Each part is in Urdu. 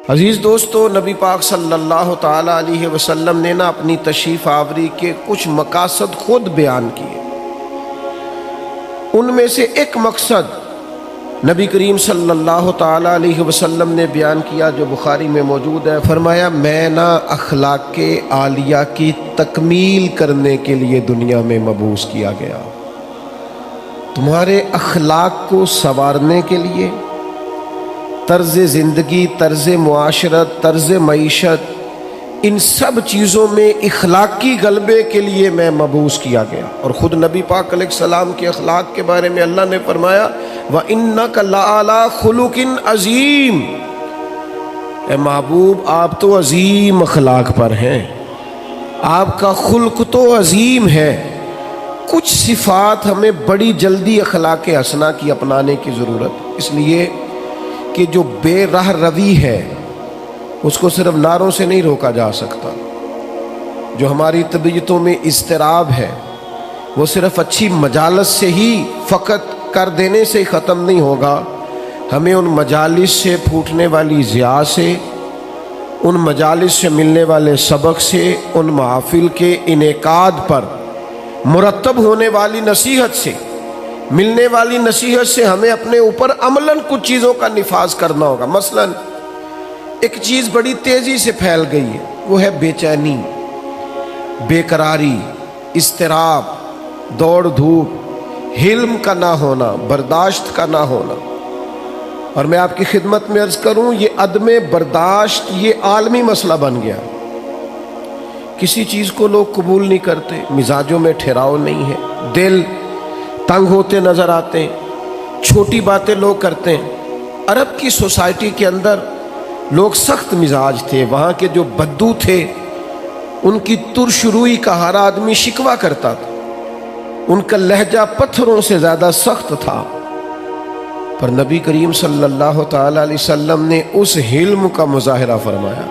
عزیز دوستو، نبی پاک صلی اللہ تعالیٰ علیہ وسلم نے اپنی تشریف آوری کے کچھ مقاصد خود بیان کیے۔ ان میں سے ایک مقصد نبی کریم صلی اللہ تعالیٰ علیہ وسلم نے بیان کیا جو بخاری میں موجود ہے۔ فرمایا، میں اخلاق عالیہ کی تکمیل کرنے کے لیے دنیا میں مبعوث کیا گیا، تمہارے اخلاق کو سنوارنے کے لیے، طرز زندگی، طرز معاشرت، طرز معیشت، ان سب چیزوں میں اخلاقی غلبے کے لیے میں مبعوث کیا گیا۔ اور خود نبی پاک علیہ السلام کے اخلاق کے بارے میں اللہ نے فرمایا، وَإِنَّكَ لَعَلَىٰ خُلُقٍ عَظِيمٍ، اے محبوب آپ تو عظیم اخلاق پر ہیں، آپ کا خلق تو عظیم ہے۔ کچھ صفات ہمیں بڑی جلدی اخلاق حسنہ کی اپنانے کی ضرورت، اس لیے کہ جو بے راہ روی ہے اس کو صرف نعروں سے نہیں روکا جا سکتا، جو ہماری طبیعتوں میں اضطراب ہے وہ صرف اچھی مجالس سے ہی فقط کر دینے سے ختم نہیں ہوگا، ہمیں ان مجالس سے پھوٹنے والی ضیاء سے، ان مجالس سے ملنے والے سبق سے، ان محافل کے انعقاد پر مرتب ہونے والی نصیحت سے، ملنے والی نصیحت سے ہمیں اپنے اوپر عملاً کچھ چیزوں کا نفاذ کرنا ہوگا۔ مثلاً ایک چیز بڑی تیزی سے پھیل گئی ہے، وہ ہے بے چینی، بے قراری، اضطراب، دوڑ دھوپ، حلم کا نہ ہونا، برداشت کا نہ ہونا۔ اور میں آپ کی خدمت میں عرض کروں، یہ عدم برداشت یہ عالمی مسئلہ بن گیا۔ کسی چیز کو لوگ قبول نہیں کرتے، مزاجوں میں ٹھہراؤ نہیں ہے، دل تنگ ہوتے نظر آتے ہیں، چھوٹی باتیں لوگ کرتے ہیں۔ عرب کی سوسائٹی کے اندر لوگ سخت مزاج تھے، وہاں کے جو بدو تھے ان کی ترش روئی کا ہر آدمی شکوہ کرتا تھا، ان کا لہجہ پتھروں سے زیادہ سخت تھا۔ پر نبی کریم صلی اللہ تعالی علیہ وسلم نے اس حلم کا مظاہرہ فرمایا،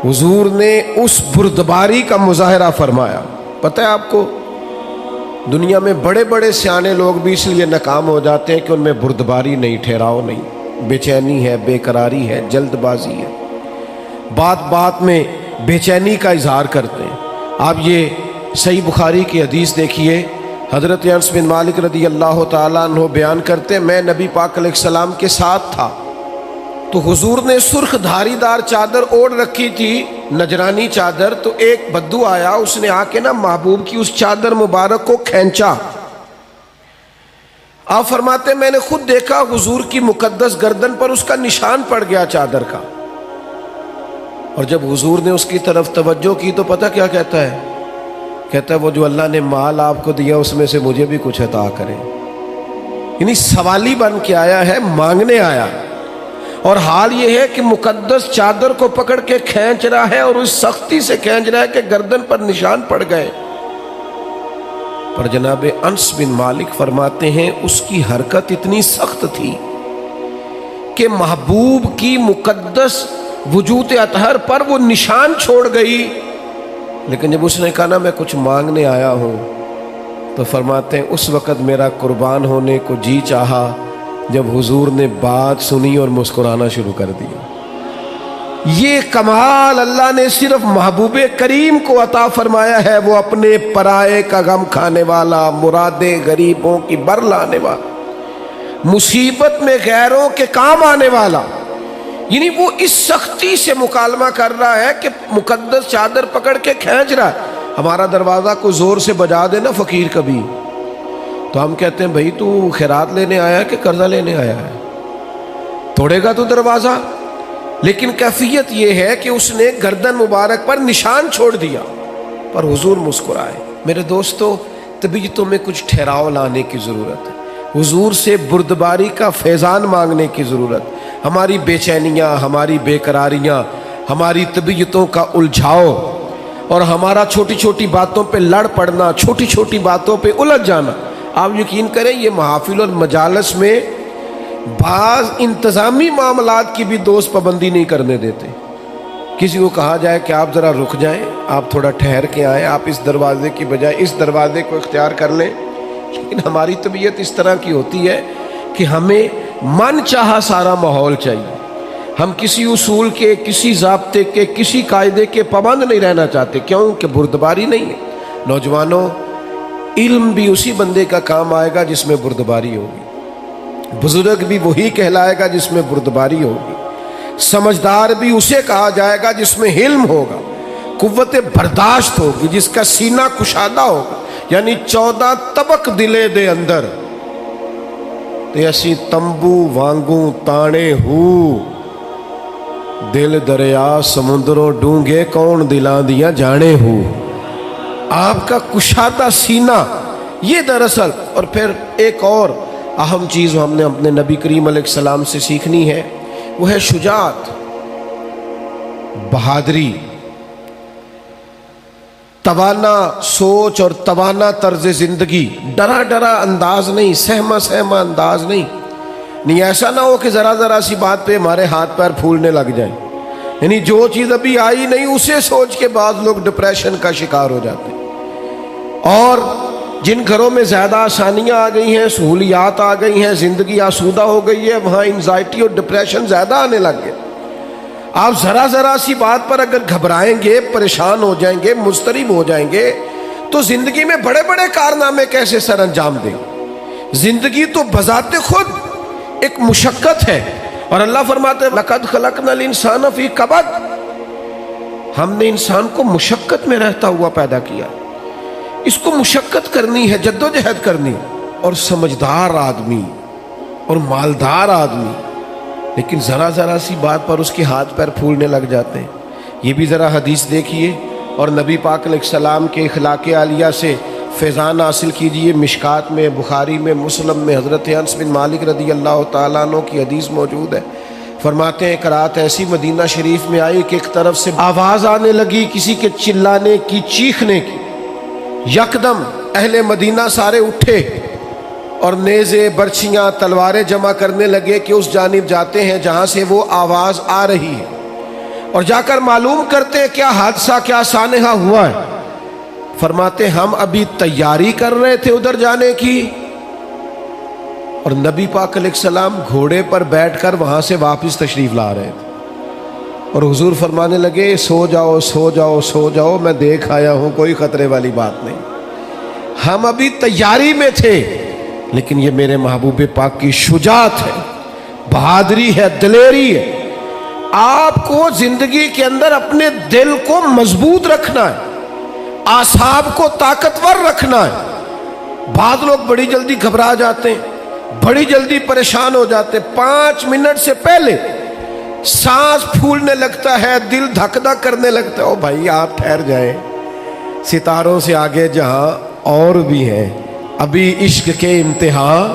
حضور نے اس بردباری کا مظاہرہ فرمایا۔ پتہ ہے آپ کو، دنیا میں بڑے بڑے سیانے لوگ بھی اس لیے ناکام ہو جاتے ہیں کہ ان میں بردباری نہیں، ٹھہراؤ نہیں، بے چینی ہے، بے قراری ہے، جلد بازی ہے، بات بات میں بے چینی کا اظہار کرتے ہیں۔ آپ یہ صحیح بخاری کی حدیث دیکھیے، حضرت انس بن مالک رضی اللہ تعالیٰ عنہ بیان کرتے ہیں، میں نبی پاک علیہ السلام کے ساتھ تھا تو حضور نے سرخ دھاری دار چادر اوڑھ رکھی تھی، نجرانی چادر، تو ایک بدو آیا، اس نے آ کے محبوب کی اس چادر مبارک کو کھینچا۔ آپ فرماتے میں نے خود دیکھا حضور کی مقدس گردن پر اس کا نشان پڑ گیا چادر کا۔ اور جب حضور نے اس کی طرف توجہ کی تو پتہ کیا کہتا ہے؟ کہتا ہے وہ جو اللہ نے مال آپ کو دیا اس میں سے مجھے بھی کچھ عطا کریں۔ یعنی سوالی بن کے آیا ہے، مانگنے آیا، اور حال یہ ہے کہ مقدس چادر کو پکڑ کے کھینچ رہا ہے، اور اس سختی سے کھینچ رہا ہے کہ گردن پر نشان پڑ گئے۔ پر جناب انس بن مالک فرماتے ہیں اس کی حرکت اتنی سخت تھی کہ محبوب کی مقدس وجود اطہر پر وہ نشان چھوڑ گئی۔ لیکن جب اس نے کہا میں کچھ مانگنے آیا ہوں، تو فرماتے ہیں اس وقت میرا قربان ہونے کو جی چاہا جب حضور نے بات سنی اور مسکرانا شروع کر دیا۔ یہ کمال اللہ نے صرف محبوب کریم کو عطا فرمایا ہے، وہ اپنے پرائے کا غم کھانے والا، مرادیں غریبوں کی بر لانے والا، مصیبت میں غیروں کے کام آنے والا۔ یعنی وہ اس سختی سے مکالمہ کر رہا ہے کہ مقدس چادر پکڑ کے کھینچ رہا ہے۔ ہمارا دروازہ کو زور سے بجا دے نا فقیر کبھی، تو ہم کہتے ہیں بھائی تو خیرات لینے آیا ہے کہ قرضہ لینے آیا ہے؟ توڑے گا تو دروازہ؟ لیکن کیفیت یہ ہے کہ اس نے گردن مبارک پر نشان چھوڑ دیا، پر حضور مسکرائے۔ میرے دوستو، طبیعتوں میں کچھ ٹھہراؤ لانے کی ضرورت ہے، حضور سے بردباری کا فیضان مانگنے کی ضرورت۔ ہماری بے چینیاں، ہماری بے قراریاں، ہماری طبیعتوں کا الجھاؤ، اور ہمارا چھوٹی چھوٹی باتوں پہ لڑ پڑنا، چھوٹی چھوٹی باتوں پہ الجھ جانا، آپ یقین کریں یہ محافل اور مجالس میں بعض انتظامی معاملات کی بھی دوست پابندی نہیں کرنے دیتے۔ کسی کو کہا جائے کہ آپ ذرا رک جائیں، آپ تھوڑا ٹھہر کے آئیں، آپ اس دروازے کی بجائے اس دروازے کو اختیار کر لیں، لیکن ہماری طبیعت اس طرح کی ہوتی ہے کہ ہمیں من چاہا سارا ماحول چاہیے، ہم کسی اصول کے، کسی ضابطے کے، کسی قاعدے کے پابند نہیں رہنا چاہتے، کیوں کہ بردباری نہیں ہے۔ نوجوانوں، علم بھی اسی بندے کا کام آئے گا جس میں بردباری ہوگی، بزرگ بھی وہی کہلائے گا جس میں بردباری ہوگی، سمجھدار بھی اسے کہا جائے گا جس میں حلم ہوگا، قوت برداشت ہوگی، جس کا سینہ کشادہ ہوگا۔ یعنی 14 طبق دلے دے اندر تے اسی تمبو وانگوں تانے ہو، دل دریا سمندروں ڈونگے کون دلاں دیاں جانے ہو۔ آپ کا کشادہ سینہ یہ دراصل، اور پھر ایک اور اہم چیز ہم نے اپنے نبی کریم علیہ السلام سے سیکھنی ہے، وہ ہے شجاعت، بہادری، توانا سوچ اور توانا طرز زندگی، ڈرا ڈرا انداز نہیں، سہما سہما انداز نہیں ایسا نہ ہو کہ ذرا ذرا سی بات پہ ہمارے ہاتھ پیر پھولنے لگ جائیں۔ یعنی جو چیز ابھی آئی نہیں اسے سوچ کے بعض لوگ ڈپریشن کا شکار ہو جاتے ہیں، اور جن گھروں میں زیادہ آسانیاں آ گئی ہیں، سہولیات آ گئی ہیں، زندگی آسودہ ہو گئی ہے، وہاں انزائٹی اور ڈپریشن زیادہ آنے لگ گئے۔ آپ ذرا ذرا سی بات پر اگر گھبرائیں گے، پریشان ہو جائیں گے، مضطرب ہو جائیں گے، تو زندگی میں بڑے بڑے کارنامے کیسے سر انجام دیں؟ زندگی تو بذات خود ایک مشقت ہے، اور اللہ فرماتے ہیں لَقَدْ خَلَقْنَا الْإِنسَانَ فِي كَبَدٍ، ہم نے انسان کو مشقت میں رہتا ہوا پیدا کیا۔ اس کو مشقت کرنی ہے، جدوجہد کرنی، اور سمجھدار آدمی اور مالدار آدمی لیکن ذرا ذرا سی بات پر اس کے ہاتھ پیر پھولنے لگ جاتے ہیں۔ یہ بھی ذرا حدیث دیکھیے اور نبی پاک علیہ السلام کے اخلاق عالیہ سے فیضان حاصل کیجئے۔ مشکات میں، بخاری میں، مسلم میں حضرت انس بن مالک رضی اللہ تعالیٰ عنہ کی حدیث موجود ہے۔ فرماتے ہیں ایک رات ایسی مدینہ شریف میں آئی کہ ایک طرف سے آواز آنے لگی کسی کے چلانے کی، چیخنے کی۔ یکدم اہل مدینہ سارے اٹھے اور نیزے، برچھیاں، تلواریں جمع کرنے لگے کہ اس جانب جاتے ہیں جہاں سے وہ آواز آ رہی ہے، اور جا کر معلوم کرتے ہیں کیا حادثہ، کیا سانحہ ہوا ہے۔ فرماتے ہم ابھی تیاری کر رہے تھے ادھر جانے کی، اور نبی پاک علیہ السلام گھوڑے پر بیٹھ کر وہاں سے واپس تشریف لا رہے تھے، اور حضور فرمانے لگے سو جاؤ سو جاؤ سو جاؤ، میں دیکھ آیا ہوں، کوئی خطرے والی بات نہیں۔ ہم ابھی تیاری میں تھے، لیکن یہ میرے محبوب پاک کی شجاعت ہے، بہادری ہے، دلیری ہے۔ آپ کو زندگی کے اندر اپنے دل کو مضبوط رکھنا ہے، اعصاب کو طاقتور رکھنا ہے۔ بعض لوگ بڑی جلدی گھبرا جاتے ہیں، بڑی جلدی پریشان ہو جاتے ہیں، 5 منٹ سے پہلے سانس پھولنے لگتا ہے، دل دھک دھک کرنے لگتا ہے۔ او بھائی آپ ٹھہر جائیں، ستاروں سے آگے جہاں اور بھی ہیں، ابھی عشق کے امتحان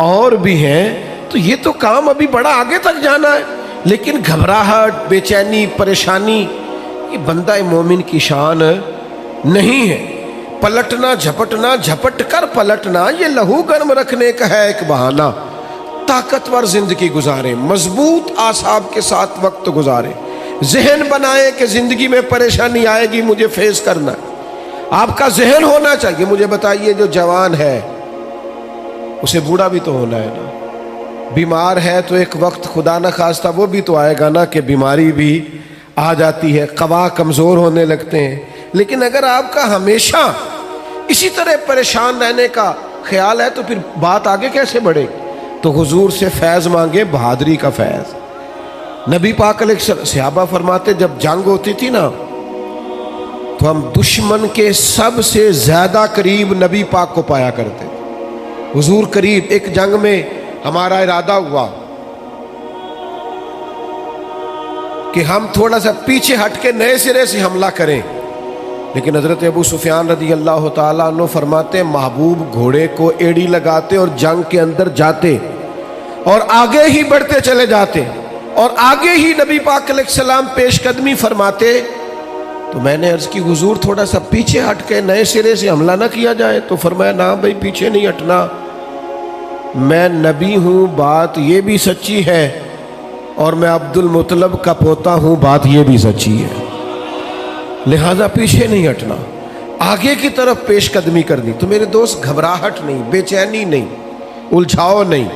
اور بھی ہیں، تو یہ تو کام ابھی بڑا آگے تک جانا ہے۔ لیکن گھبراہٹ، بے چینی، پریشانی یہ بندہ مومن کی شان نہیں ہے۔ پلٹنا جھپٹنا، جھپٹ کر پلٹنا یہ لہو گرم رکھنے کا ہے ایک بہانہ۔ طاقتور زندگی گزاریں، مضبوط اعصاب کے ساتھ وقت گزاریں، ذہن بنائیں کہ زندگی میں پریشانی آئے گی، مجھے فیس کرنا ہے۔ آپ کا ذہن ہونا چاہیے۔ مجھے بتائیے جو جوان ہے اسے بوڑھا بھی تو ہونا ہے نا، بیمار ہے تو ایک وقت خدا نہ خواستہ وہ بھی تو آئے گا نا کہ بیماری بھی آ جاتی ہے، قوا کمزور ہونے لگتے ہیں۔ لیکن اگر آپ کا ہمیشہ اسی طرح پریشان رہنے کا خیال ہے تو پھر بات آگے کیسے بڑھے گی؟ تو حضور سے فیض مانگے، بہادری کا فیض۔ نبی پاک علیہ السلام، صحابہ فرماتے جب جنگ ہوتی تھی نا تو ہم دشمن کے سب سے زیادہ قریب نبی پاک کو پایا کرتے تھے، حضور قریب۔ ایک جنگ میں ہمارا ارادہ ہوا کہ ہم تھوڑا سا پیچھے ہٹ کے نئے سرے سے حملہ کریں، لیکن حضرت ابو سفیان رضی اللہ تعالیٰ عنہ فرماتے محبوب گھوڑے کو ایڑی لگاتے اور جنگ کے اندر جاتے اور آگے ہی بڑھتے چلے جاتے، اور آگے ہی نبی پاک علیہ السلام پیش قدمی فرماتے۔ تو میں نے عرض کی حضور تھوڑا سا پیچھے ہٹ کے نئے سرے سے حملہ نہ کیا جائے؟ تو فرمایا نا بھائی پیچھے نہیں ہٹنا، میں نبی ہوں، بات یہ بھی سچی ہے، اور میں عبد المطلب کا پوتا ہوں، بات یہ بھی سچی ہے، لہذا پیچھے نہیں ہٹنا، آگے کی طرف پیش قدمی کرنی۔ تو میرے دوست گھبراہٹ نہیں، بے چینی نہیں، الجھاؤ نہیں،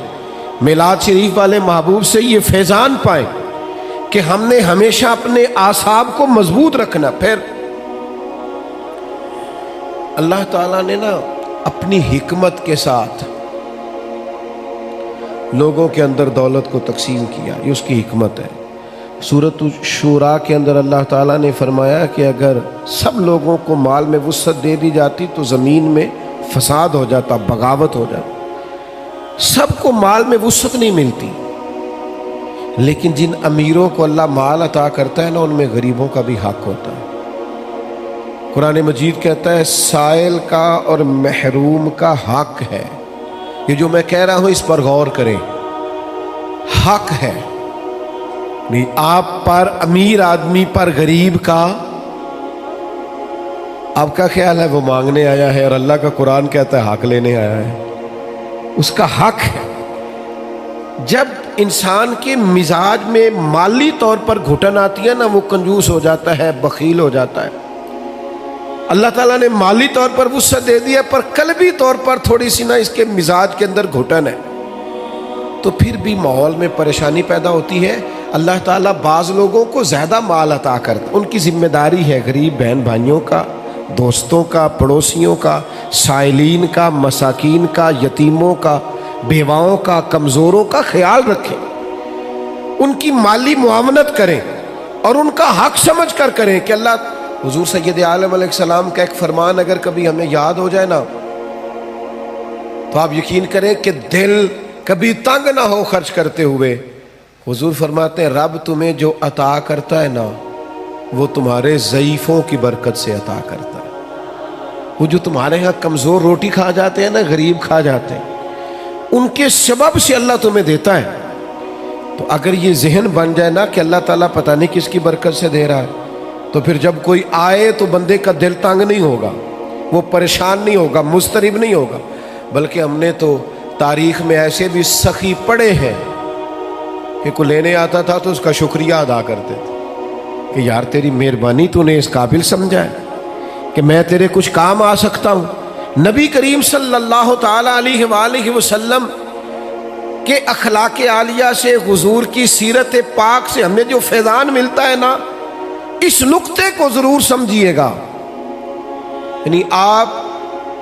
میلاد شریف والے محبوب سے یہ فیضان پائیں کہ ہم نے ہمیشہ اپنے اعصاب کو مضبوط رکھنا. پھر اللہ تعالیٰ نے نا اپنی حکمت کے ساتھ لوگوں کے اندر دولت کو تقسیم کیا. یہ اس کی حکمت ہے. سورۃ شورا کے اندر اللہ تعالیٰ نے فرمایا کہ اگر سب لوگوں کو مال میں وسعت دے دی جاتی تو زمین میں فساد ہو جاتا، بغاوت ہو جاتی. سب کو مال میں وسعت نہیں ملتی، لیکن جن امیروں کو اللہ مال عطا کرتا ہے نا، ان میں غریبوں کا بھی حق ہوتا ہے. قرآن مجید کہتا ہے سائل کا اور محروم کا حق ہے. یہ جو میں کہہ رہا ہوں اس پر غور کریں. حق ہے نہیں آپ پر، امیر آدمی پر غریب کا. آپ کا خیال ہے وہ مانگنے آیا ہے، اور اللہ کا قرآن کہتا ہے حق لینے آیا ہے. اس کا حق ہے. جب انسان کے مزاج میں مالی طور پر گھٹن آتی ہے نا، وہ کنجوس ہو جاتا ہے، بخیل ہو جاتا ہے. اللہ تعالیٰ نے مالی طور پر وسعت دے دیا، پر قلبی طور پر تھوڑی سی نا اس کے مزاج کے اندر گھٹن ہے، تو پھر بھی ماحول میں پریشانی پیدا ہوتی ہے. اللہ تعالیٰ بعض لوگوں کو زیادہ مال عطا کرتا، ان کی ذمہ داری ہے غریب بہن بھائیوں کا، دوستوں کا، پڑوسیوں کا، سائلین کا، مساکین کا، یتیموں کا، بیواؤں کا، کمزوروں کا خیال رکھیں. ان کی مالی معاونت کریں اور ان کا حق سمجھ کر کریں. کہ اللہ حضور سید عالم علیہ السلام کا ایک فرمان اگر کبھی ہمیں یاد ہو جائے نا، تو آپ یقین کریں کہ دل کبھی تنگ نہ ہو خرچ کرتے ہوئے. حضور فرماتے ہیں رب تمہیں جو عطا کرتا ہے نا، وہ تمہارے ضعیفوں کی برکت سے عطا کرتا ہے. وہ جو تمہارے ہاں کمزور روٹی کھا جاتے ہیں نا، غریب کھا جاتے ہیں، ان کے سبب سے اللہ تمہیں دیتا ہے. تو اگر یہ ذہن بن جائے نا کہ اللہ تعالیٰ پتہ نہیں کس کی برکت سے دے رہا ہے، تو پھر جب کوئی آئے تو بندے کا دل تنگ نہیں ہوگا، وہ پریشان نہیں ہوگا، مضطرب نہیں ہوگا. بلکہ ہم نے تو تاریخ میں ایسے بھی سخی پڑے ہیں کہ کوئی لینے آتا تھا تو اس کا شکریہ ادا کرتے تھے کہ یار تیری مہربانی، تو نے اس قابل سمجھا ہے کہ میں تیرے کچھ کام آ سکتا ہوں. نبی کریم صلی اللہ تعالی علیہ وآلہ وسلم کے اخلاق عالیہ سے، حضور کی سیرت پاک سے ہمیں جو فیضان ملتا ہے نا، اس نقطے کو ضرور سمجھیے گا. یعنی آپ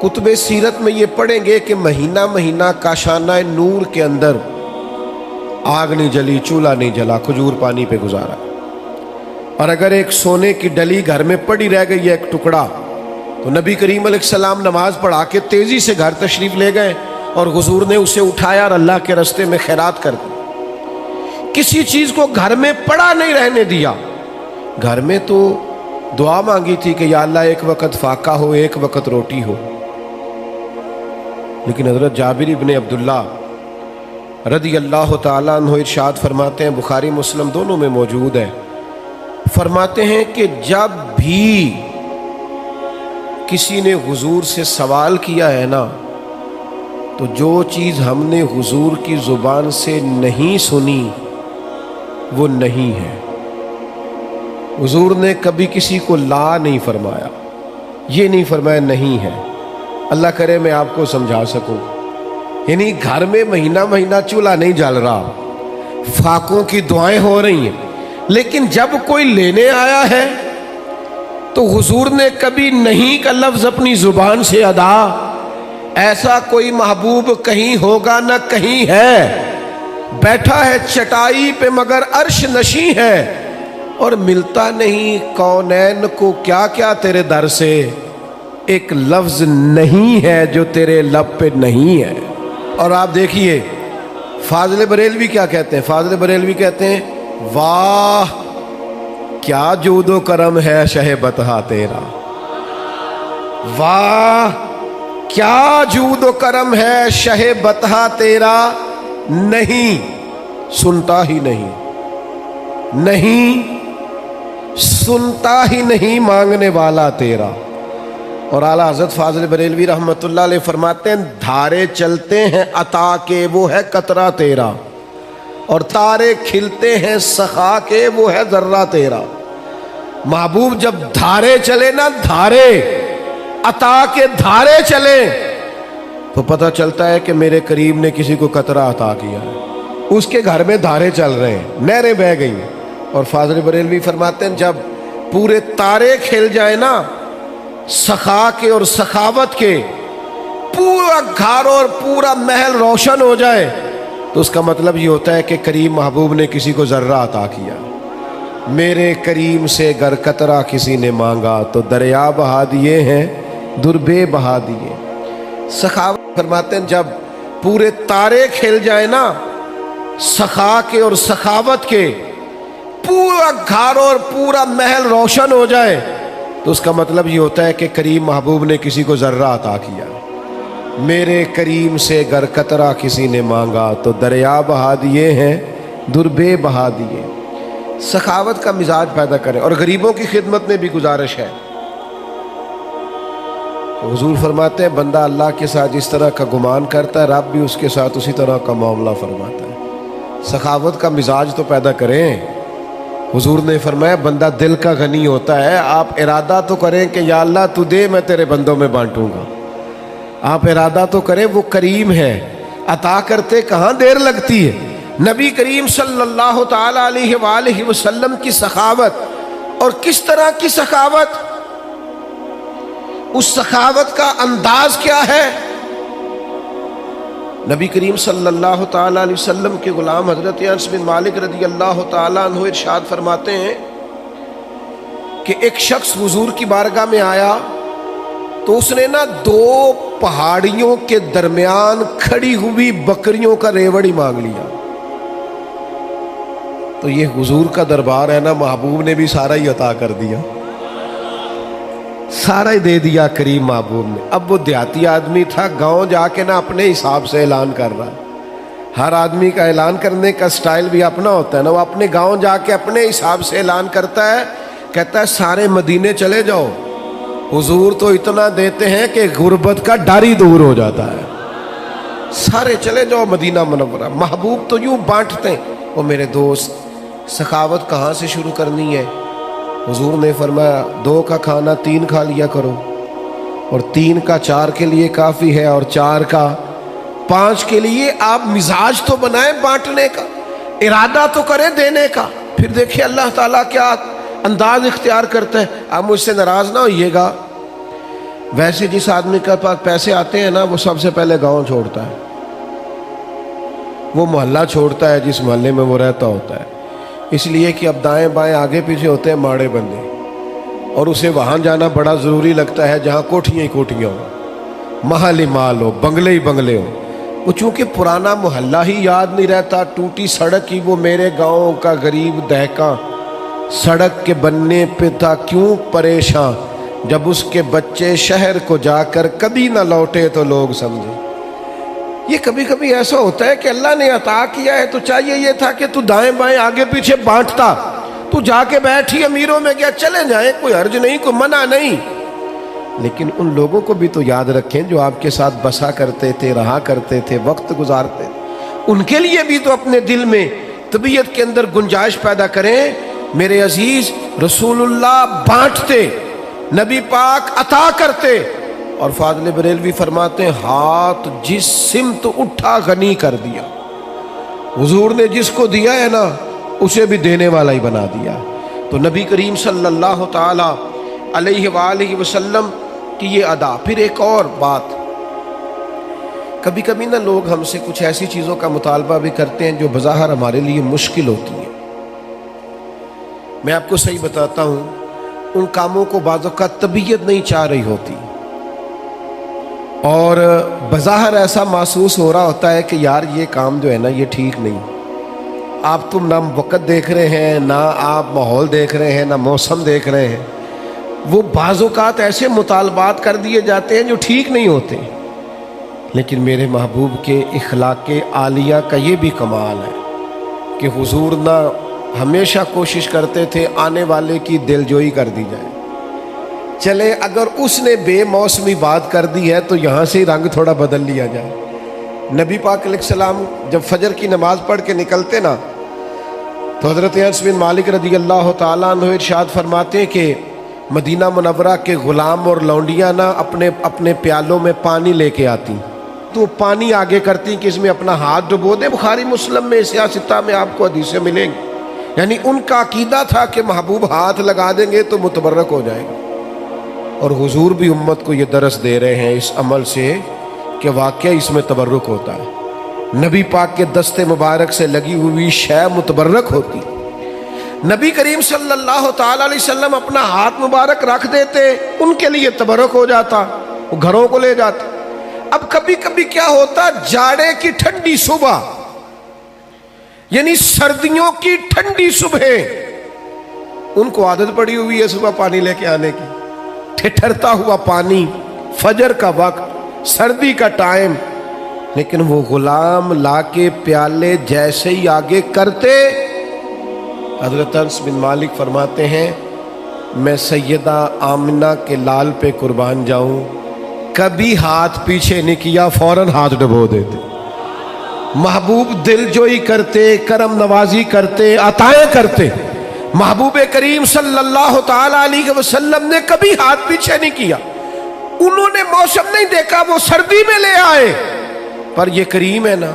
کتب سیرت میں یہ پڑھیں گے کہ مہینہ مہینہ کاشانہ نور کے اندر آگ نہیں جلی، چولہا نہیں جلا، کھجور پانی پہ گزارا. اور اگر ایک سونے کی ڈلی گھر میں پڑی رہ گئی ہے ایک ٹکڑا، تو نبی کریم علیہ السلام نماز پڑھا کے تیزی سے گھر تشریف لے گئے اور حضور نے اسے اٹھایا اور اللہ کے راستے میں خیرات کر دی. کسی چیز کو گھر میں پڑا نہیں رہنے دیا. گھر میں تو دعا مانگی تھی کہ یا اللہ ایک وقت فاقہ ہو، ایک وقت روٹی ہو. لیکن حضرت جابر ابن عبداللہ رضی اللہ تعالیٰ عنہ ارشاد فرماتے ہیں، بخاری مسلم دونوں میں موجود ہے، فرماتے ہیں کہ جب بھی کسی نے حضور سے سوال کیا ہے نا، تو جو چیز ہم نے حضور کی زبان سے نہیں سنی وہ نہیں ہے. حضور نے کبھی کسی کو لا نہیں فرمایا، یہ نہیں فرمایا نہیں ہے. اللہ کرے میں آپ کو سمجھا سکوں. یعنی گھر میں مہینہ مہینہ چولہا نہیں جل رہا، فاقوں کی دعائیں ہو رہی ہیں، لیکن جب کوئی لینے آیا ہے تو حضور نے کبھی نہیں کا لفظ اپنی زبان سے ادا. ایسا کوئی محبوب کہیں ہوگا نہ کہیں ہے، بیٹھا ہے چٹائی پہ مگر عرش نشیں ہے، اور ملتا نہیں کونین کو کیا کیا تیرے در سے، ایک لفظ نہیں ہے جو تیرے لب پہ نہیں ہے. اور آپ دیکھیے فاضل بریلوی کیا کہتے ہیں. فاضل بریلوی کہتے ہیں واہ کیا جود و کرم ہے شہ بطحہ تیرا، واہ کیا جود و کرم ہے شہ بطحہ تیرا، نہیں سنتا ہی نہیں، نہیں سنتا ہی نہیں مانگنے والا تیرا. اور اعلیٰ حضرت فاضل بریلوی رحمۃ اللہ علیہ فرماتے ہیں دھارے چلتے ہیں عطا کے وہ ہے قطرہ تیرا، اور تارے کھلتے ہیں سخا کے وہ ہے ذرہ تیرا. محبوب جب دھارے چلے نا، دھارے عطا کے دھارے چلے، تو پتہ چلتا ہے کہ میرے قریب نے کسی کو قطرہ عطا کیا ہے. اس کے گھر میں دھارے چل رہے ہیں، نہریں بہہ گئی ہیں، اور فاضل بریلوی فرماتے ہیں جب پورے تارے کھل جائے نا سخا کے اور سخاوت کے، پورا گھر اور پورا محل روشن ہو جائے، تو اس کا مطلب یہ ہوتا ہے کہ کریم محبوب نے کسی کو ذرہ عطا کیا۔ میرے کریم سے گر قطرہ کسی نے مانگا تو دریا بہا دیے ہیں، دربے بہا دیے۔ سخاوت فرماتے ہیں جب پورے تارے کھل جائے نا سخا کے اور سخاوت کے، پورا گھر اور پورا محل روشن ہو جائے، تو اس کا مطلب یہ ہوتا ہے کہ کریم محبوب نے کسی کو ذرہ عطا کیا۔ میرے کریم سے گر قطرہ کسی نے مانگا تو دریا بہا دیے ہیں، دربے بہا دیے۔ سخاوت کا مزاج پیدا کریں، اور غریبوں کی خدمت میں بھی گزارش ہے۔ حضور فرماتے ہیں بندہ اللہ کے ساتھ جس طرح کا گمان کرتا ہے رب بھی اس کے ساتھ اسی طرح کا معاملہ فرماتا ہے۔ سخاوت کا مزاج تو پیدا کریں۔ حضور نے فرمایا بندہ دل کا غنی ہوتا ہے، آپ ارادہ تو کریں کہ یا اللہ تو دے میں تیرے بندوں میں بانٹوں گا۔ آپ ارادہ تو کریں، وہ کریم ہے، عطا کرتے کہاں دیر لگتی ہے۔ نبی کریم صلی اللہ تعالی علیہ وآلہ وسلم کی سخاوت، اور کس طرح کی سخاوت، اس سخاوت کا انداز کیا ہے۔ نبی کریم صلی اللہ تعالی علیہ وسلم کے غلام حضرت انس بن مالک رضی اللہ تعالیٰ عنہ ارشاد فرماتے ہیں کہ ایک شخص حضور کی بارگاہ میں آیا تو اس نے نا 2 پہاڑیوں کے درمیان کھڑی ہوئی بکریوں کا ریوڑی مانگ لیا۔ تو یہ حضور کا دربار ہے نا، محبوب نے بھی سارا ہی عطا کر دیا، سارا ہی دے دیا کریم محبوب نے۔ اب وہ دیہاتی آدمی تھا، گاؤں جا کے نا اپنے حساب سے اعلان کر رہا ہے۔ ہر آدمی کا اعلان کرنے کا سٹائل بھی اپنا ہوتا ہے نا، وہ اپنے گاؤں جا کے اپنے حساب سے اعلان کرتا ہے، کہتا ہے سارے مدینے چلے جاؤ، حضور تو اتنا دیتے ہیں کہ غربت کا ڈر ہی دور ہو جاتا ہے، سارے چلے جاؤ مدینہ منورہ۔ محبوب تو یوں بانٹتے ہیں۔ وہ میرے دوست، سخاوت کہاں سے شروع کرنی ہے؟ حضور نے فرمایا 2 کا کھانا 3 کھا لیا کرو، اور 3 کا 4 کے لیے کافی ہے، اور 4 کا 5 کے لیے۔ آپ مزاج تو بنائیں بانٹنے کا، ارادہ تو کریں دینے کا، پھر دیکھیں اللہ تعالیٰ کیا انداز اختیار کرتا ہے۔ آپ مجھ سے ناراض نہ ہوئیے گا، ویسے جس آدمی کے پاس پیسے آتے ہیں نا وہ سب سے پہلے گاؤں چھوڑتا ہے، وہ محلہ چھوڑتا ہے جس محلے میں وہ رہتا ہوتا ہے، اس لیے کہ اب دائیں بائیں آگے پیچھے ہوتے ہیں ماڑے بندے، اور اسے وہاں جانا بڑا ضروری لگتا ہے جہاں کوٹھیاں ہی کوٹھیاں ہوں، محل ہی محل ہو، بنگلے ہی بنگلے ہو۔ وہ چونکہ پرانا محلہ ہی یاد نہیں رہتا، ٹوٹی سڑک ہی وہ میرے گاؤں کا غریب دہقاں سڑک کے بننے پہ تھا کیوں پریشاں، جب اس کے بچے شہر کو جا کر کبھی نہ لوٹے تو لوگ سمجھے۔ یہ کبھی کبھی ایسا ہوتا ہے کہ اللہ نے عطا کیا ہے تو چاہیے یہ تھا کہ تو دائیں بائیں آگے پیچھے بانٹتا، تو جا کے بیٹھی امیروں میں کیا چلے جائیں، کوئی حرج نہیں، کوئی منع نہیں، لیکن ان لوگوں کو بھی تو یاد رکھیں جو آپ کے ساتھ بسا کرتے تھے، رہا کرتے تھے، وقت گزارتے تھے، ان کے لیے بھی تو اپنے دل میں طبیعت کے اندر گنجائش پیدا کریں۔ میرے عزیز، رسول اللہ بانٹتے، نبی پاک عطا کرتے، اور فاضل بریلوی فرماتے ہیں ہاتھ جس سمت اٹھا غنی کر دیا۔ حضور نے جس کو دیا ہے نا اسے بھی دینے والا ہی بنا دیا۔ تو نبی کریم صلی اللہ تعالی علیہ وآلہ وسلم کی یہ ادا۔ پھر ایک اور بات، کبھی کبھی نا لوگ ہم سے کچھ ایسی چیزوں کا مطالبہ بھی کرتے ہیں جو بظاہر ہمارے لیے مشکل ہوتی ہیں۔ میں آپ کو صحیح بتاتا ہوں، ان کاموں کو بعض اوقات طبیعت نہیں چاہ رہی ہوتی، اور بظاہر ایسا محسوس ہو رہا ہوتا ہے کہ یار یہ کام جو ہے نا یہ ٹھیک نہیں۔ آپ تم نہ وقت دیکھ رہے ہیں، نہ آپ ماحول دیکھ رہے ہیں، نہ موسم دیکھ رہے ہیں، وہ بعض اوقات ایسے مطالبات کر دیے جاتے ہیں جو ٹھیک نہیں ہوتے۔ لیکن میرے محبوب کے اخلاق عالیہ کا یہ بھی کمال ہے کہ حضور نہ ہمیشہ کوشش کرتے تھے آنے والے کی دلجوئی کر دی جائے۔ چلے اگر اس نے بے موسمی بات کر دی ہے تو یہاں سے رنگ تھوڑا بدل لیا جائے۔ نبی پاک علیہ السلام جب فجر کی نماز پڑھ کے نکلتے نا تو حضرت انس بن مالک رضی اللہ تعالیٰ عنہ ارشاد فرماتے ہیں کہ مدینہ منورہ کے غلام اور لونڈیاں نا اپنے پیالوں میں پانی لے کے آتی، تو پانی آگے کرتی کہ اس میں اپنا ہاتھ ڈبو دے۔ بخاری مسلم میں سیاستہ میں آپ کو حدیثیں ملیں گی، یعنی ان کا عقیدہ تھا کہ محبوب ہاتھ لگا دیں گے تو متبرک ہو جائے گا، اور حضور بھی امت کو یہ درس دے رہے ہیں اس عمل سے کہ واقعہ اس میں تبرک ہوتا ہے۔ نبی پاک کے دست مبارک سے لگی ہوئی شے متبرک ہوتی۔ نبی کریم صلی اللہ تعالی علیہ وسلم اپنا ہاتھ مبارک رکھ دیتے، ان کے لیے تبرک ہو جاتا، وہ گھروں کو لے جاتے۔ اب کبھی کبھی کیا ہوتا، جاڑے کی ٹھنڈی صبح، یعنی سردیوں کی ٹھنڈی صبح، ان کو عادت پڑی ہوئی ہے صبح پانی لے کے آنے کی، ٹھٹھرتا ہوا پانی، فجر کا وقت، سردی کا ٹائم، لیکن وہ غلام لا کے پیالے جیسے ہی آگے کرتے، حضرت انس بن مالک فرماتے ہیں میں سیدہ آمنہ کے لال پہ قربان جاؤں، کبھی ہاتھ پیچھے نہیں کیا، فوراً ہاتھ ڈبو دیتے۔ محبوب دل جوئی کرتے، کرم نوازی کرتے، عطائیں کرتے۔ محبوب کریم صلی اللہ تعالی علیہ وسلم نے کبھی ہاتھ پیچھے نہیں کیا۔ انہوں نے موسم نہیں دیکھا، وہ سردی میں لے آئے، پر یہ کریم ہے نا،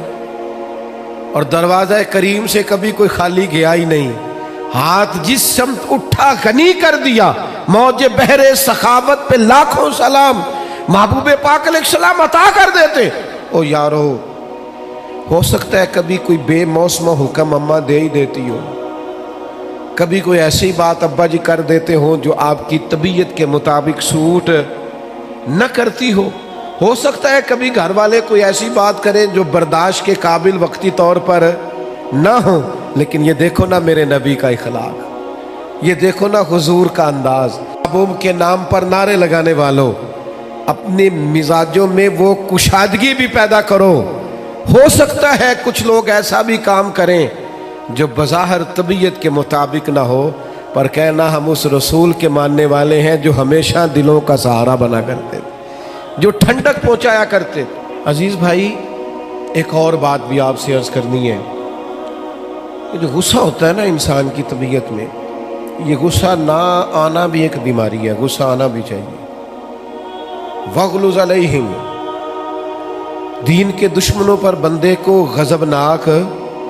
اور دروازہ کریم سے کبھی کوئی خالی گیا ہی نہیں۔ ہاتھ جس سمت اٹھا غنی کر دیا، موج بحر سخاوت پہ لاکھوں سلام، محبوب پاک علیہ السلام عطا کر دیتے۔ او یارو، ہو سکتا ہے کبھی کوئی بے موسم حکم اماں دے ہی دیتی ہو، کبھی کوئی ایسی بات ابا جی کر دیتے ہوں جو آپ کی طبیعت کے مطابق سوٹ نہ کرتی ہو سکتا ہے کبھی گھر والے کوئی ایسی بات کریں جو برداشت کے قابل وقتی طور پر نہ ہو، لیکن یہ دیکھو نا میرے نبی کا اخلاق، یہ دیکھو نا حضور کا انداز۔ محبوب کے نام پر نعرے لگانے والوں، اپنے مزاجوں میں وہ کشادگی بھی پیدا کرو۔ ہو سکتا ہے کچھ لوگ ایسا بھی کام کریں جو بظاہر طبیعت کے مطابق نہ ہو، پر کہنا ہم اس رسول کے ماننے والے ہیں جو ہمیشہ دلوں کا سہارا بنا کرتے، جو ٹھنڈک پہنچایا کرتے۔ عزیز بھائی، ایک اور بات بھی آپ سے عرض کرنی ہے، یہ جو غصہ ہوتا ہے نا انسان کی طبیعت میں، یہ غصہ نہ آنا بھی ایک بیماری ہے، غصہ آنا بھی چاہیے۔ وَغْلُظْ عَلَيْهِمْ، دین کے دشمنوں پر بندے کو غضبناک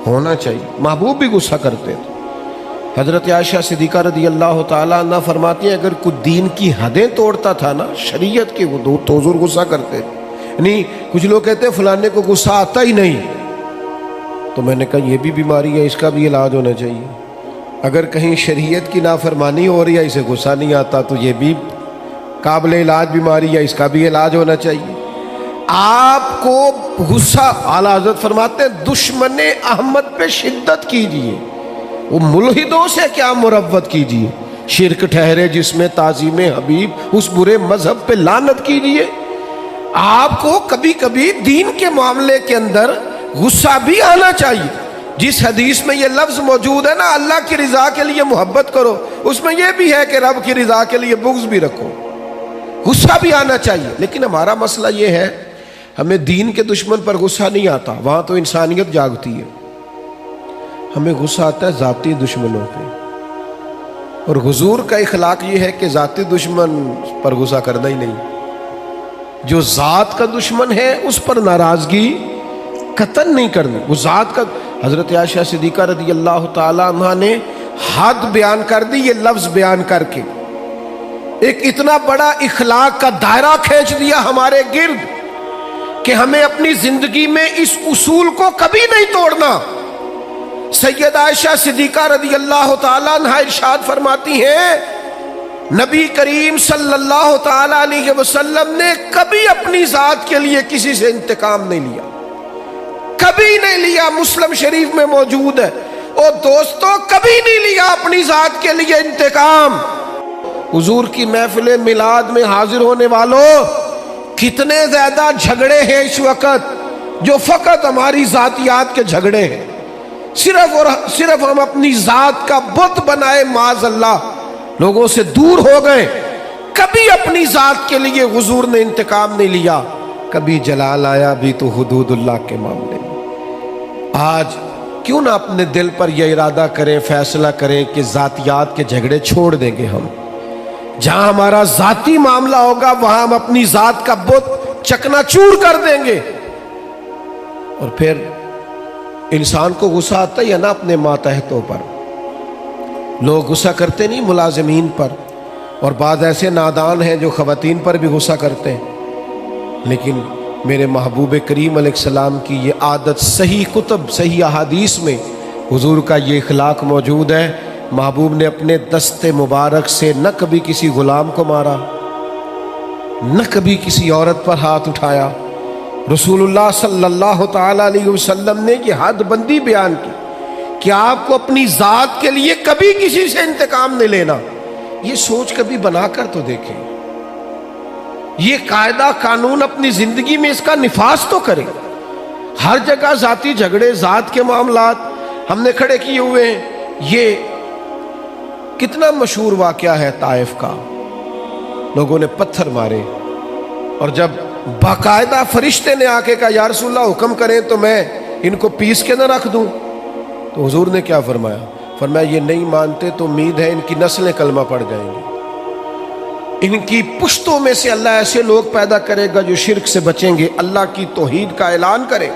ہونا چاہیے۔ محبوب بھی غصہ کرتے تھے۔ حضرت عائشہ صدیقہ رضی اللہ تعالیٰ عنہ فرماتی ہیں اگر کوئی دین کی حدیں توڑتا تھا نا، شریعت کی حدود تو حضور غصہ کرتے تھے۔ یعنی کچھ لوگ کہتے ہیں فلانے کو غصہ آتا ہی نہیں، تو میں نے کہا یہ بھی بیماری ہے، اس کا بھی علاج ہونا چاہیے۔ اگر کہیں شریعت کی نافرمانی ہو رہی ہے، اسے غصہ نہیں آتا، تو یہ بھی قابل علاج بیماری ہے، اس کا بھی علاج ہونا چاہیے۔ آپ کو غصہ، اعلیٰ حضرت فرماتے ہیں دشمن احمد پہ شدت کیجیے، وہ ملحدوں سے کیا مروت کیجیے، شرک ٹھہرے جس میں تعظیم حبیب، اس برے مذہب پہ لعنت کیجیے۔ آپ کو کبھی کبھی دین کے معاملے کے اندر غصہ بھی آنا چاہیے۔ جس حدیث میں یہ لفظ موجود ہے نا، اللہ کی رضا کے لیے محبت کرو، اس میں یہ بھی ہے کہ رب کی رضا کے لیے بغض بھی رکھو، غصہ بھی آنا چاہیے۔ لیکن ہمارا مسئلہ یہ ہے، ہمیں دین کے دشمن پر غصہ نہیں آتا، وہاں تو انسانیت جاگتی ہے، ہمیں غصہ آتا ہے ذاتی دشمنوں پہ۔ اور حضور کا اخلاق یہ ہے کہ ذاتی دشمن پر غصہ کرنا ہی نہیں، جو ذات کا دشمن ہے اس پر ناراضگی قطعاً نہیں کرنی، وہ ذات کا۔ حضرت عائشہ صدیقہ رضی اللہ تعالیٰ عنہ نے حد بیان کر دی، یہ لفظ بیان کر کے ایک اتنا بڑا اخلاق کا دائرہ کھینچ دیا ہمارے گرد کہ ہمیں اپنی زندگی میں اس اصول کو کبھی نہیں توڑنا۔ سیدہ عائشہ صدیقہ رضی اللہ تعالیٰ عنہ ارشاد فرماتی ہیں نبی کریم صلی اللہ تعالیٰ علیہ وسلم نے کبھی اپنی ذات کے لیے کسی سے انتقام نہیں لیا، کبھی نہیں لیا، مسلم شریف میں موجود ہے۔ اور دوستوں، کبھی نہیں لیا اپنی ذات کے لیے انتقام۔ حضور کی محفل میلاد میں حاضر ہونے والوں، کتنے زیادہ جھگڑے ہیں اس وقت جو فقط ہماری ذاتیات کے جھگڑے ہیں، صرف اور صرف ہم اپنی ذات کا بت بنائے، معاذ اللہ لوگوں سے دور ہو گئے۔ کبھی اپنی ذات کے لیے حضور نے انتقام نہیں لیا، کبھی جلال آیا بھی تو حدود اللہ کے معاملے میں۔ آج کیوں نہ اپنے دل پر یہ ارادہ کریں، فیصلہ کریں کہ ذاتیات کے جھگڑے چھوڑ دیں گے ہم۔ جہاں ہمارا ذاتی معاملہ ہوگا وہاں ہم اپنی ذات کا بت چکنا چور کر دیں گے۔ اور پھر انسان کو غصہ آتا ہی ہے نا اپنے ماتحتوں پر، لوگ غصہ کرتے نہیں ملازمین پر، اور بعض ایسے نادان ہیں جو خواتین پر بھی غصہ کرتے ہیں، لیکن میرے محبوب کریم علیہ السلام کی یہ عادت صحیح کتب صحیح احادیث میں حضور کا یہ اخلاق موجود ہے۔ محبوب نے اپنے دست مبارک سے نہ کبھی کسی غلام کو مارا، نہ کبھی کسی عورت پر ہاتھ اٹھایا۔ رسول اللہ صلی اللہ تعالی علیہ وسلم نے یہ حد بندی بیان کی کہ آپ کو اپنی ذات کے لیے کبھی کسی سے انتقام نہیں لینا۔ یہ سوچ کبھی بنا کر تو دیکھیں، یہ قاعدہ قانون اپنی زندگی میں اس کا نفاذ تو کریں۔ ہر جگہ ذاتی جھگڑے، ذات کے معاملات ہم نے کھڑے کیے ہوئے ہیں۔ یہ کتنا مشہور واقعہ ہے طائف کا، لوگوں نے پتھر مارے، اور جب باقاعدہ فرشتے نے آ کے کہا یا رسول اللہ حکم کریں تو میں ان کو پیس کے نہ رکھ دوں، تو حضور نے کیا فرمایا؟ فرمایا یہ نہیں مانتے تو امید ہے ان کی نسلیں کلمہ پڑ جائیں گی، ان کی پشتوں میں سے اللہ ایسے لوگ پیدا کرے گا جو شرک سے بچیں گے، اللہ کی توحید کا اعلان کریں۔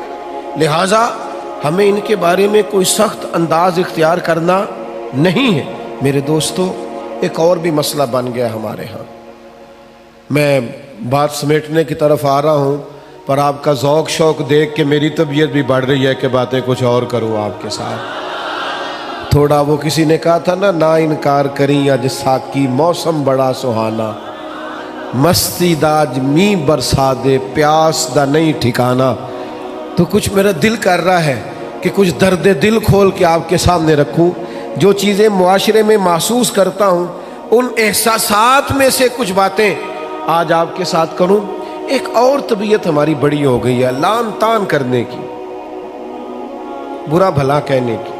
لہٰذا ہمیں ان کے بارے میں کوئی سخت انداز اختیار کرنا نہیں ہے۔ میرے دوستو، ایک اور بھی مسئلہ بن گیا ہمارے ہاں۔ میں بات سمیٹنے کی طرف آ رہا ہوں، پر آپ کا ذوق شوق دیکھ کے میری طبیعت بھی بڑھ رہی ہے کہ باتیں کچھ اور کروں آپ کے ساتھ۔ تھوڑا وہ کسی نے کہا تھا نا انکار کریں اج ساکی موسم بڑا سہانا، مستی داج می برسا دے پیاس دا نہیں ٹھکانا۔ تو کچھ میرا دل کر رہا ہے کہ کچھ درد دل کھول کے آپ کے سامنے رکھوں۔ جو چیزیں معاشرے میں محسوس کرتا ہوں، ان احساسات میں سے کچھ باتیں آج آپ کے ساتھ کروں۔ ایک اور طبیعت ہماری بڑی ہو گئی ہے، لان تان کرنے کی، برا بھلا کہنے کی،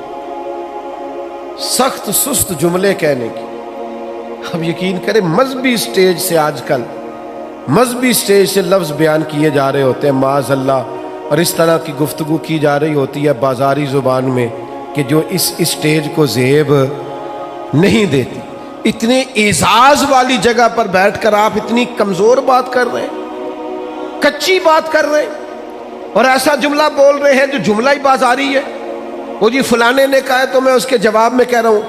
سخت سست جملے کہنے کی۔ اب یقین کریں مذہبی سٹیج سے آج کل مذہبی سٹیج سے لفظ بیان کیے جا رہے ہوتے ہیں معاذ اللہ، اور اس طرح کی گفتگو کی جا رہی ہوتی ہے بازاری زبان میں کہ جو اس اسٹیج کو زیب نہیں دیتی۔ اتنے اعزاز والی جگہ پر بیٹھ کر آپ اتنی کمزور بات کر رہے ہیں، کچی بات کر رہے ہیں، اور ایسا جملہ بول رہے ہیں جو جملہ ہی بازاری ہے۔ وہ جی فلانے نے کہا ہے تو میں اس کے جواب میں کہہ رہا ہوں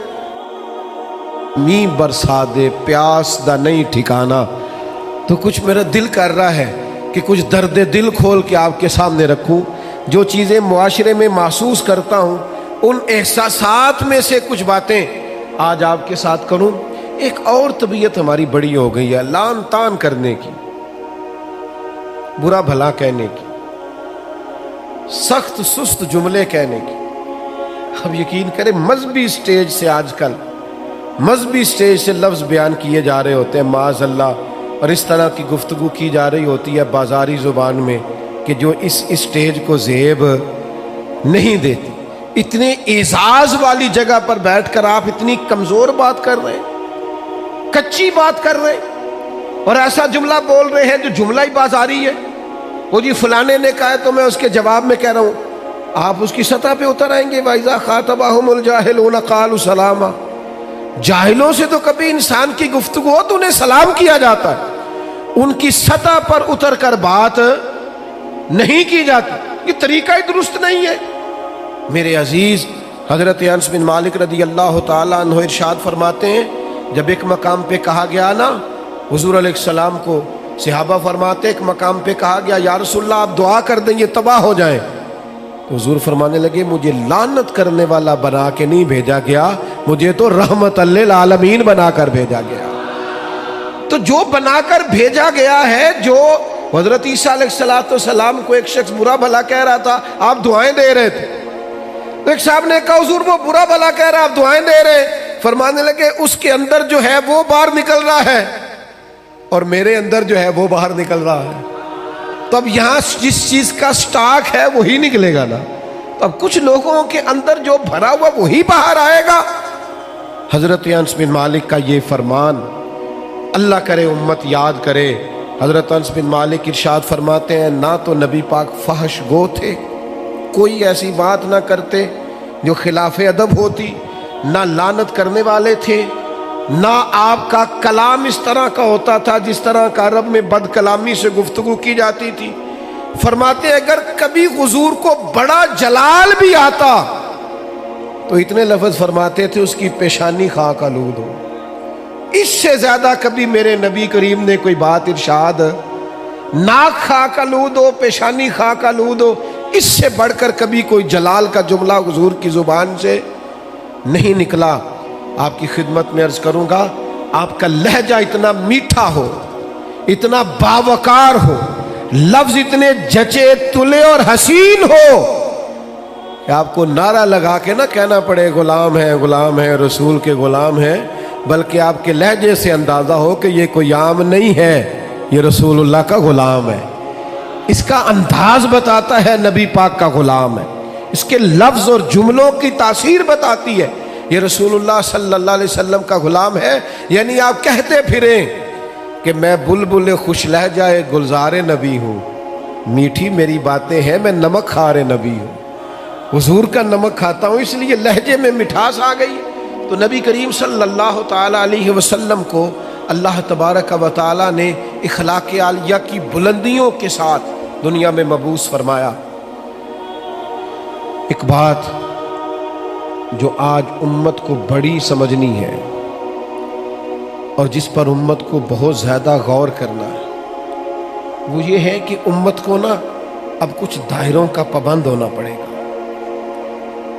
می برسا دے پیاس دا نہیں ٹھکانا۔ تو کچھ میرا دل کر رہا ہے کہ کچھ درد دل کھول کے آپ کے سامنے رکھوں۔ جو چیزیں معاشرے میں محسوس کرتا ہوں، ان احساسات میں سے کچھ باتیں آج آپ کے ساتھ کروں۔ ایک اور طبیعت ہماری بڑی ہو گئی ہے، لان تان کرنے کی، برا بھلا کہنے کی، سخت سست جملے کہنے کی۔ اب یقین کریں مذہبی سٹیج سے آج کل مذہبی سٹیج سے لفظ بیان کیے جا رہے ہوتے ہیں معاذ اللہ، اور اس طرح کی گفتگو کی جا رہی ہوتی ہے بازاری زبان میں کہ جو اس اسٹیج کو زیب نہیں دیتی۔ اتنے اعزاز والی جگہ پر بیٹھ کر آپ اتنی کمزور بات کر رہے ہیں، کچی بات کر رہے ہیں، اور ایسا جملہ بول رہے ہیں جو جملہ ہی بازاری ہے۔ وہ جی فلانے نے کہا ہے تو میں اس کے جواب میں کہہ رہا ہوں۔ آپ اس کی سطح پہ اتر آئیں گے، وَإِذَا خَاطَبَهُمُ الْجَاهِلُونَ قَالُوا سَلَامًا۔ جاہلوں سے تو کبھی انسان کی گفتگو ہو تو انہیں سلام کیا جاتا ہے، ان کی سطح پر اتر کر بات نہیں کی جاتی۔ یہ طریقہ ہی درست نہیں ہے۔ میرے عزیز، حضرت انس بن مالک رضی اللہ تعالیٰ عنہ ارشاد فرماتے ہیں، جب ایک مقام پہ کہا گیا نا حضور علیہ السلام کو، صحابہ فرماتے ایک مقام پہ کہا گیا یا رسول اللہ آپ دعا کر دیں یہ تباہ ہو جائیں، تو حضور فرمانے لگے مجھے لعنت کرنے والا بنا کے نہیں بھیجا گیا، مجھے تو رحمت للعالمین بنا کر بھیجا گیا۔ تو جو بنا کر بھیجا گیا ہے، جو حضرت عیسیٰ علیہ السلام کو ایک شخص برا بھلا کہہ رہا تھا، آپ دعائیں دے رہے تھے، تو ایک صاحب نے کہا حضور وہ برا بھلا کہہ رہا ہے آپ دعائیں دے رہے، فرمانے لگے اس کے اندر جو ہے وہ باہر نکل رہا ہے اور میرے اندر جو ہے وہ باہر نکل رہا ہے، تو اب یہاں جس چیز کا سٹاک ہے وہی نکلے گا نا، تو اب کچھ لوگوں کے اندر جو بھرا ہوا وہی باہر آئے گا۔ حضرت انس بن مالک کا یہ فرمان اللہ کرے امت یاد کرے۔ حضرت انس بن مالک ارشاد فرماتے ہیں نہ تو نبی پاک فحش گو تھے، کوئی ایسی بات نہ کرتے جو خلاف ادب ہوتی، نہ لعنت کرنے والے تھے، نہ آپ کا کلام اس طرح کا ہوتا تھا جس طرح کا عرب میں بد کلامی سے گفتگو کی جاتی تھی۔ فرماتے اگر کبھی حضور کو بڑا جلال بھی آتا تو اتنے لفظ فرماتے تھے اس کی پیشانی خاک آلود ہو۔ اس سے زیادہ کبھی میرے نبی کریم نے کوئی بات ارشاد، ناک خاک آلود ہو، پیشانی خاک آلود ہو، اس سے بڑھ کر کبھی کوئی جلال کا جملہ حضور کی زبان سے نہیں نکلا۔ آپ کی خدمت میں عرض کروں گا، آپ کا لہجہ اتنا میٹھا ہو، اتنا باوقار ہو، لفظ اتنے جچے تلے اور حسین ہو کہ آپ کو نعرہ لگا کے نہ کہنا پڑے غلام ہے رسول کے غلام ہیں، بلکہ آپ کے لہجے سے اندازہ ہو کہ یہ کوئی عام نہیں ہے، یہ رسول اللہ کا غلام ہے۔ اس کا انداز بتاتا ہے نبی پاک کا غلام ہے، اس کے لفظ اور جملوں کی تاثیر بتاتی ہے یہ رسول اللہ صلی اللہ علیہ وسلم کا غلام ہے۔ یعنی آپ کہتے پھریں کہ میں بلبل خوش لہجہ گلزار نبی ہوں، میٹھی میری باتیں ہیں، میں نمک خوار نبی ہوں، حضور کا نمک کھاتا ہوں، اس لیے لہجے میں مٹھاس آ گئی۔ تو نبی کریم صلی اللہ تعالی علیہ وسلم کو اللہ تبارک و تعالی نے اخلاق عالیہ کی بلندیوں کے ساتھ دنیا میں مبعوث فرمایا۔ ایک بات جو آج امت کو بڑی سمجھنی ہے اور جس پر امت کو بہت زیادہ غور کرنا ہے، وہ یہ ہے کہ امت کو نا اب کچھ دائروں کا پابند ہونا پڑے گا،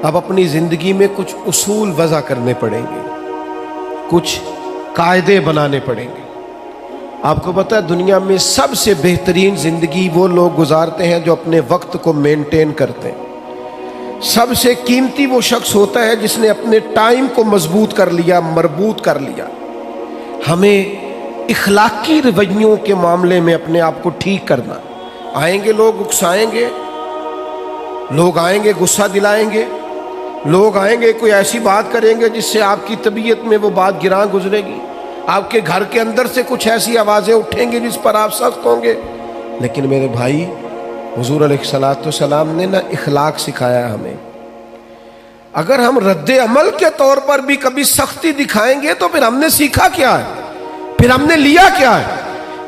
اب اپنی زندگی میں کچھ اصول وضع کرنے پڑیں گے، کچھ قاعدے بنانے پڑیں گے۔ آپ کو پتہ ہے دنیا میں سب سے بہترین زندگی وہ لوگ گزارتے ہیں جو اپنے وقت کو مینٹین کرتے ہیں۔ سب سے قیمتی وہ شخص ہوتا ہے جس نے اپنے ٹائم کو مضبوط کر لیا، مربوط کر لیا۔ ہمیں اخلاقی رویوں کے معاملے میں اپنے آپ کو ٹھیک کرنا۔ آئیں گے لوگ اکسائیں گے، لوگ آئیں گے غصہ دلائیں گے، لوگ آئیں گے کوئی ایسی بات کریں گے جس سے آپ کی طبیعت میں وہ بات گراں گزرے گی، آپ کے گھر کے اندر سے کچھ ایسی آوازیں اٹھیں گی جس پر آپ سخت ہوں گے۔ لیکن میرے بھائی، حضور علیہ الصلوۃ والسلام نے نا اخلاق سکھایا ہمیں۔ اگر ہم رد عمل کے طور پر بھی کبھی سختی دکھائیں گے تو پھر ہم نے سیکھا کیا ہے، پھر ہم نے لیا کیا ہے؟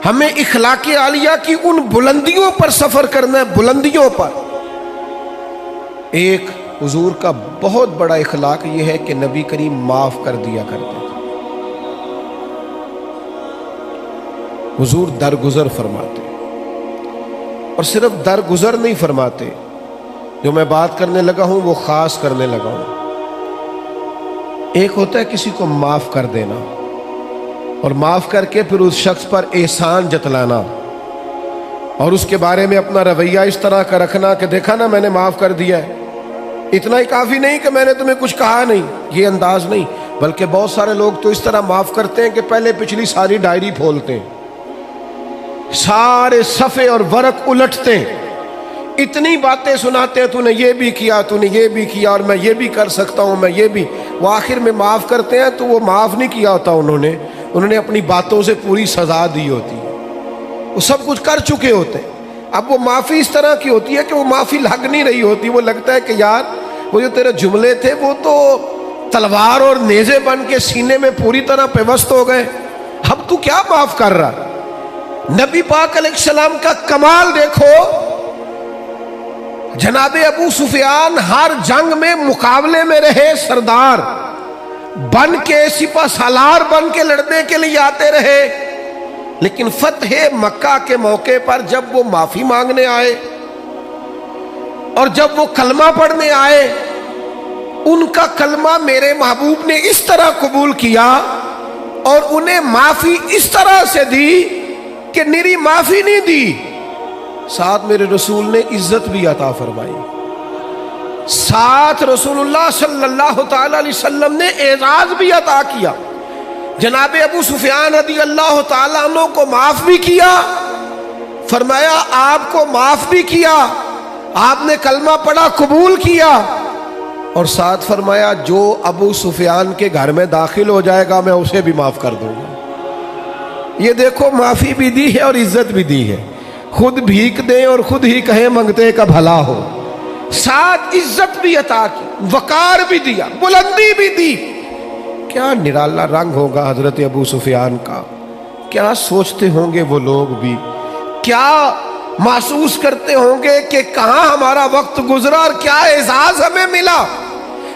ہمیں اخلاق عالیہ کی ان بلندیوں پر سفر کرنا ہے، بلندیوں پر۔ ایک حضور کا بہت بڑا اخلاق یہ ہے کہ نبی کریم معاف کر دیا کرتے تھے۔ حضور درگزر فرماتے، اور صرف درگزر نہیں فرماتے، جو میں بات کرنے لگا ہوں وہ خاص کرنے لگا ہوں۔ ایک ہوتا ہے کسی کو معاف کر دینا، اور معاف کر کے پھر اس شخص پر احسان جتلانا، اور اس کے بارے میں اپنا رویہ اس طرح کا رکھنا کہ دیکھا نا میں نے معاف کر دیا ہے، اتنا ہی کافی نہیں کہ میں نے تمہیں کچھ کہا نہیں، یہ انداز نہیں۔ بلکہ بہت سارے لوگ تو اس طرح معاف کرتے ہیں کہ پہلے پچھلی ساری ڈائری پھولتے ہیں، سارے صفحے اور ورق الٹتے ہیں، اتنی باتیں سناتے ہیں، تو نے یہ بھی کیا، تو نے یہ بھی کیا، اور میں یہ بھی کر سکتا ہوں، میں یہ بھی۔ وہ آخر میں معاف کرتے ہیں تو وہ معاف نہیں کیا ہوتا انہوں نے اپنی باتوں سے پوری سزا دی ہوتی ہے، وہ سب کچھ کر چکے ہوتے ہیں۔ اب وہ معافی اس طرح کی ہوتی ہے کہ وہ معافی لگ نہیں رہی ہوتی، وہ لگتا ہے کہ یار وہ جو تیرے جملے تھے وہ تو تلوار اور نیزے بن کے سینے میں پوری طرح پیوست ہو گئے، اب تو کیا معاف کر رہا؟ نبی پاک علیہ السلام کا کمال دیکھو، جناب ابو سفیان ہر جنگ میں مقابلے میں رہے، سردار بن کے، سپہ سالار بن کے لڑنے کے لیے آتے رہے، لیکن فتح مکہ کے موقع پر جب وہ معافی مانگنے آئے اور جب وہ کلمہ پڑھنے آئے، ان کا کلمہ میرے محبوب نے اس طرح قبول کیا اور انہیں معافی اس طرح سے دی کہ نری معافی نہیں دی، ساتھ میرے رسول نے عزت بھی عطا فرمائی، ساتھ رسول اللہ صلی اللہ تعالی علیہ وسلم نے اعزاز بھی عطا کیا۔ جناب ابو سفیان رضی اللہ تعالیٰ عنہ کو معاف بھی کیا، فرمایا آپ کو معاف بھی کیا، آپ نے کلمہ پڑھا، قبول کیا، اور ساتھ فرمایا جو ابو سفیان کے گھر میں داخل ہو جائے گا میں اسے بھی معاف کر دوں گا۔ یہ دیکھو، معافی بھی دی ہے اور عزت بھی دی ہے، خود بھیک دیں اور خود ہی کہیں منگتے کا بھلا ہو، ساتھ عزت بھی عطا کی، وقار بھی دیا، بلندی بھی دی۔ کیا نرالا رنگ ہوگا حضرت ابو سفیان کا، کیا سوچتے ہوں گے وہ لوگ بھی، کیا محسوس کرتے ہوں گے کہ کہاں ہمارا وقت گزرا اور کیا اعزاز ہمیں ملا۔